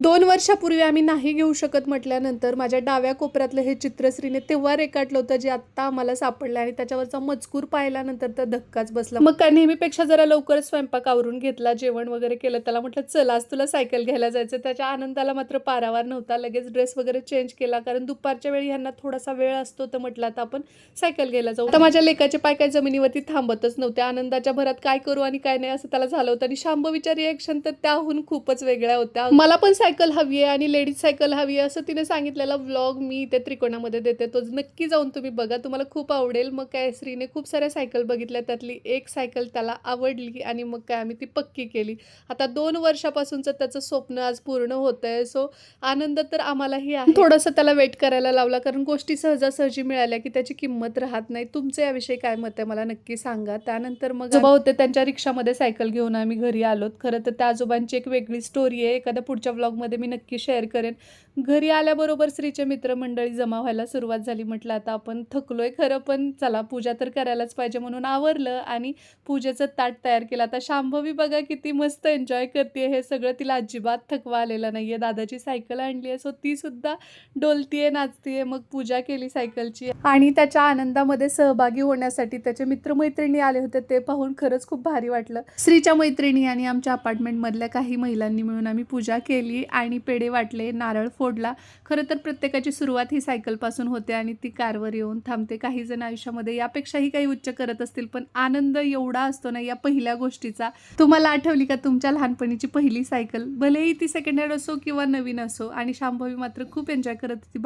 2 वर्षापूर्वी आम्ही नाही घेऊ शकत म्हटल्यानंतर माझ्या डाव्या कोपऱ्यातलं हे चित्रश्रीने तेव्हा रेखाटलं होतं, जे आत्ता आम्हाला सापडलं आणि त्याच्यावरचा मजकूर पाहिल्यानंतर तर धक्काच बसला. मग काय नेहमीपेक्षा जरा लवकर स्वयंपाक आवरून घेतला, जेवण वगैरे केलं. त्याला म्हटलं चल आज तुला सायकल घ्यायला जायचं. त्याच्या आनंदाला मात्र पारावार नव्हता. लगेच ड्रेस वगैरे चेंज केला, कारण दुपारच्या वेळी ह्यांना थोडासा वेळ असतो. तर म्हटलं आता आपण सायकल घ्यायला जाऊ. आता माझ्या लेकाचे पाय काय जमिनीवरती थांबतच नव्हते. आनंदाच्या भरात काय करू आणि काय नाही असं त्याला झालं होतं. आणि शांभवीच्या रिएक्शन तर त्याहून खूपच वेगळ्या होत्या. मला पण सायकल हवी आहे आणि लेडीज सायकल हवी आहे असं तिने सांगितलेला व्लॉग मी ते त्रिकोणामध्ये देते, तो नक्की जाऊन तुम्ही बघा, तुम्हाला खूप आवडेल. मग काय श्रीने खूप साऱ्या सायकल बघितल्या, त्यातली एक सायकल त्याला आवडली आणि मग काय आम्ही ती पक्की केली. आता 2 वर्षापासूनचं त्याचं स्वप्न आज पूर्ण होतंय. सो आनंद तर आम्हालाही आहे. थोडंसं त्याला वेट करायला लावला, कारण गोष्टी सहजासहजी मिळाल्या की त्याची किंमत राहत नाही. तुमचं याविषयी काय मत आहे मला नक्की सांगा. त्यानंतर मग आजोबा होते, त्यांच्या रिक्षामध्ये सायकल घेऊन आम्ही घरी आलोत. खरं तर त्या आजोबांची एक वेगळी स्टोरी आहे, एखाद्या पुढच्या व्लॉगमध्ये मी नक्की शेअर करेन. घरी आल्याबरोबर श्रीचे मित्रमंडळी जमा व्हायला सुरुवात झाली. म्हटलं आता आपण थकलोय खरं, पण चला पूजा तर करायलाच पाहिजे म्हणून आवरलं आणि पूजेचं ताट तयार केलं. आता शांभवी बघा किती मस्त एन्जॉय करते हे सगळं, तिला अजिबात थकवा आलेला नाहीये. दादाची सायकल आणली आहे, सो ती सुद्धा डोलतीये, नाचतीये. मग पूजा केली सायकलची आणि त्याच्या आनंदामध्ये सहभागी होण्यासाठी त्याचे मित्रमैत्रिणी आले होते. ते पाहून खरंच खूप भारी वाटलं. श्रीच्या मैत्रिणी आणि आमच्या अपार्टमेंटमधल्या काही महिलांनी मिळून आम्ही पूजा केली आणि पेढे वाटले, नारळ फोडला. खरं तर प्रत्येकाची सुरुवात ही सायकलपासून होते आणि ती कारवर येऊन थांबते. काही जण आयुष्यामध्ये यापेक्षाही काही उच्च करत असतील, पण आनंद एवढा असतो ना या पहिल्या गोष्टीचा. तुम्हाला आठवली का तुमच्या लहानपणीची पहिली सायकल? भलेही ती सेकंड हँड असो किंवा नवीन असो. आणि शांभवी मात्र खूप एन्जॉय करत होती.